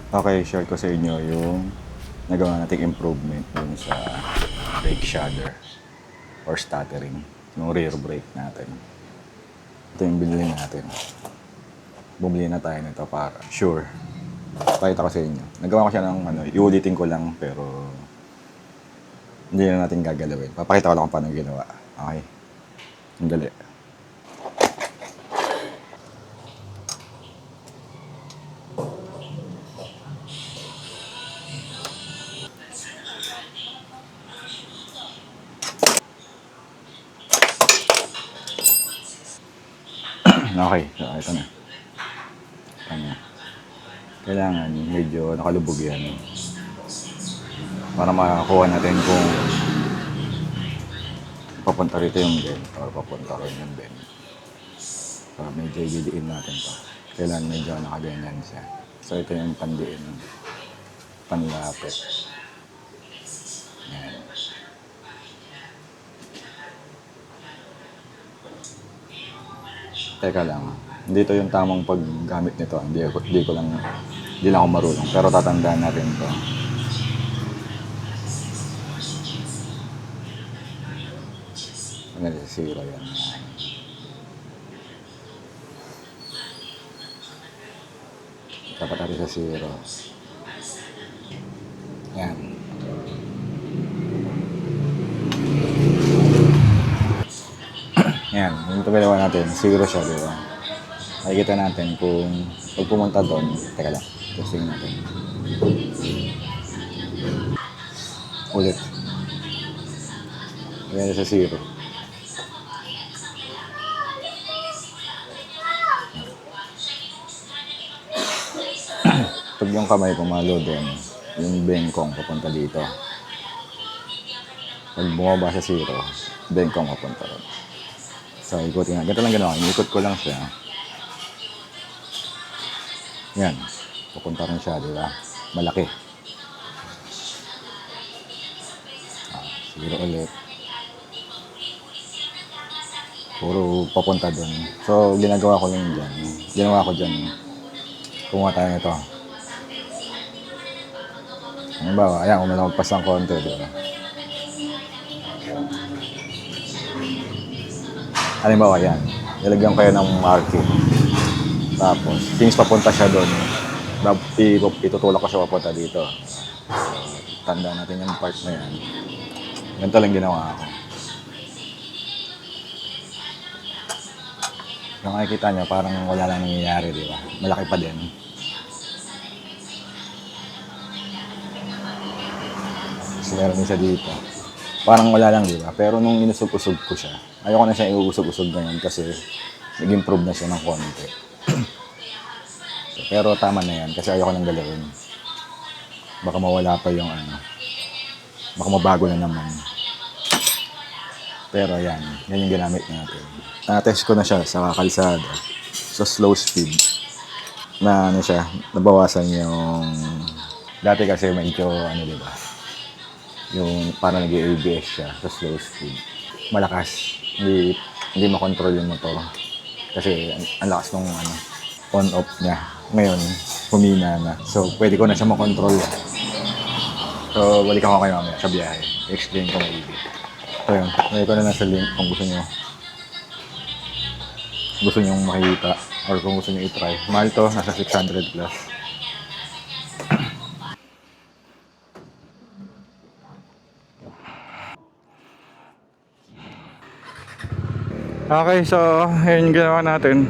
Okay, share ko sa inyo yung nagawa nating improvement dun sa brake shudder or stuttering, yung rear brake natin. Ito yung binili natin. Bumili na tayo nito para sure. Pakita ko sa inyo. Nagawa ko siya ng iulitin ko lang pero hindi na natin gagalawin. Papakita ko lang kung paano ginawa. Okay? Ang dali. Okay, so ito na. Ano, kailangan medyo nakalubog yan para makakuha natin kung papunta rito yung bend or papunta rin yung bend. So medyo ididiin natin to. Kailangan medyo nakaganyan siya. So ito yung pandiin, panlapit. Yan. Teka lang. Dito yung tamang paggamit nito. Hindi lang ako marunong. Pero tatandaan natin to. Ano sa zero yan. Dapat natin sa zero. Yan. Yan. Yung ito ginawa natin. Zero siya, di ba? Makikita natin kung pag pumunta doon. Teka lang. Testing natin. Ulit. Yan sa zero. Pag yung kamay pumalo doon, yung bengkong papunta dito. Pag bumaba sa zero, bengkong papunta doon. So, ikutin nga. Ganito lang ginawa. Inikot ko lang siya. Yan. Pupunta rin siya, di ba? Malaki. Zero ulit. Puro papunta doon. So, ginagawa ko lang dyan. Ginawa ko dyan. Kumuha tayo nito. Halimbawa, ayan, kung malagpas ng konti, di ba? Halimbawa, yan. Nilagyan kayo ng marking. Tapos, since papunta siya doon, itutulak ko siya papunta dito. So, tanda natin yung part na yan. Ganito lang ginawa ko. Kung makikita nyo, parang wala lang nangyayari, di ba? Malaki pa din. So, meron din siya dito. Parang wala lang, di ba? Pero nung inusog-usog ko siya, ayoko na siya iusog-usog ngayon kasi nag-improve na siya ng konti. So, pero tama na yan kasi ayoko nang galawin. Baka mawala pa yung baka mabago na naman. Pero yan yung ginamit natin. Na-test ko na siya sa kalsada. So slow speed. Na siya, nabawasan yung... Dati kasi medyo di ba? Yung parang nag-ABS siya sa slow speed. Malakas. Hindi makontrol yung motor. Kasi ang lakas nung on-off niya. Ngayon, humina na. So, pwede ko na siya makontrol. So, balikan ko kayo mamaya sa biyahe. I-explain ko maigi. So, yun. Lagay ko na lang sa link kung gusto nyo makita or kung gusto nyo i-try. Mahal to, nasa 600 plus. Okay, so yun yung ginawa natin.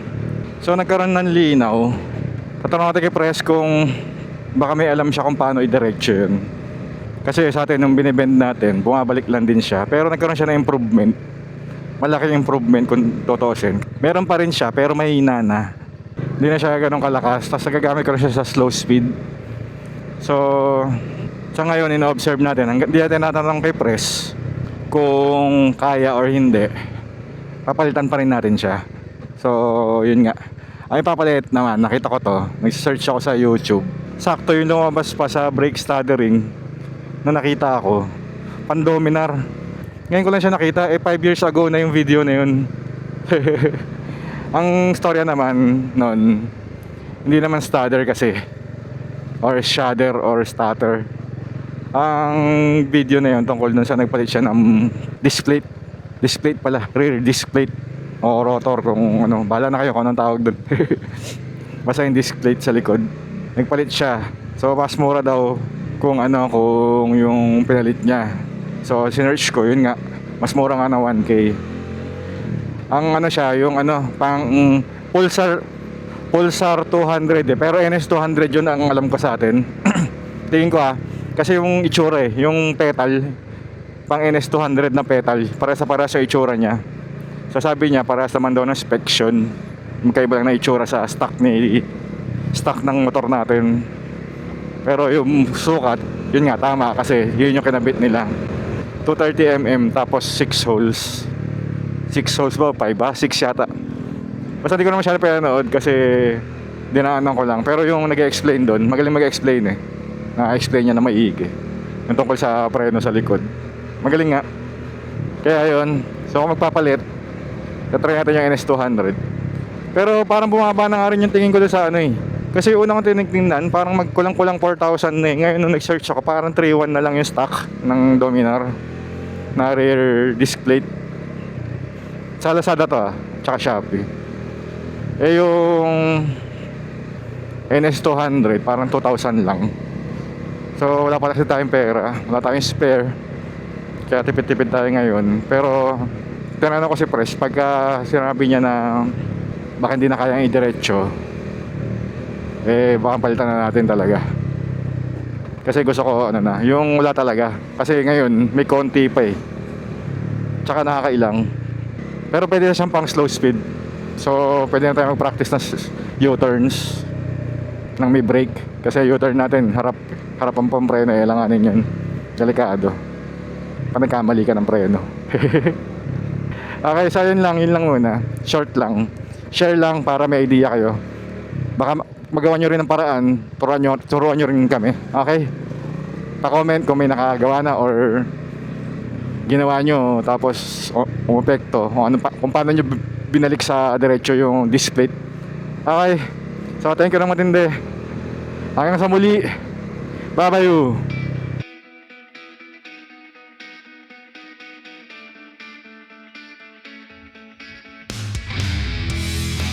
So nagkaroon ng linaw. Tatanong natin kay Press kung baka may alam siya kung paano i-diretso yun. Kasi sa atin nung binibend natin, bumabalik lang din siya. Pero nagkaroon siya ng improvement. Malaking improvement kung totosin. Meron pa rin siya pero mahina na. Hindi na siya ganun kalakas. Tapos nagagamit ko rin siya sa slow speed. So sa ngayon ino-observe natin. Hindi natin natanong kay Press kung kaya or hindi. Papalitan pa rin natin siya. So yun nga. Ay papalit naman, nakita ko to. Nag-search ako sa YouTube. Sakto yung lumabas pa sa brake stuttering na nakita ako. Pan-Dominar. Ngayon ko lang siya nakita. 5 years ago na yung video na yun. Ang storya naman nun, hindi naman stutter kasi or shudder or stutter. Ang video na yun tungkol dun sa nagpalit siya ng disc plate pala, rear disc plate o rotor, kung ano, bahala na kayo kung anong tawag dun. Basta yung disc plate sa likod, nagpalit siya. So mas mura daw kung ano, kung yung pinalit niya. So sinearch ko, yun nga, mas mura nga na 1K. Ang ano siya, yung ano, pang Pulsar 200 eh. Pero NS200 yun ang alam ko sa atin. Tingin ko kasi yung itsura yung petal, pang NS200 na petal, para sa itsura niya. So sabi niya, para naman daw ng spection, magkaiba lang na itsura sa stock ng motor natin. Pero yung sukat, yun nga, tama, kasi yun yung kinabit nila. 230mm tapos 6 holes. 6 holes ba? 5 ba? 6 yata. Basta hindi ko na masyado pinanood kasi dinaanan ko lang. Pero yung nag-explain doon, magaling mag-explain eh. Na-explain niya na maigi. Yung tungkol sa preno sa likod. Magaling nga. Kaya yun. So kung magpapalit, tatry natin yung NS200. Pero parang bumaba na nga rin yung tingin ko doon sa ano eh. Kasi yung unang tinignan, parang magkulang-kulang 4,000 na eh. Ngayon nung nag-search ako, parang 3,1 na lang yung stock ng Dominar na rear disc plate. Sa Lazada to tsaka Shopee. Eh yung NS200 parang 2,000 lang. So wala pa kasi tayong pera, wala tayong spare. Kaya tipid-tipid tayo ngayon. Pero tinanong ko si Pres, pagka sinabi niya na baka hindi na kayang idiretso, eh baka palitan na natin talaga. Kasi gusto ko ano na, yung wala talaga. Kasi ngayon may konti pa eh. Tsaka nakakailang. Pero pwede na siyang pang slow speed. So pwede na tayo mag-practice ng U-turns nang may brake. Kasi U-turn natin, harap ang pampreno, langanin yun. Delikado pag nagkamali ka ng preno. Okay, so yun lang muna. Short lang, share lang para may idea kayo. Baka magawa nyo rin ng paraan, turuan nyo rin kami. Okay, pa-comment kung may nakagawa na or ginawa nyo tapos umepekto, kung paano nyo binalik sa diretso yung disc plate. Okay, so thank you ng matindi. Hanggang sa muli, bye bye.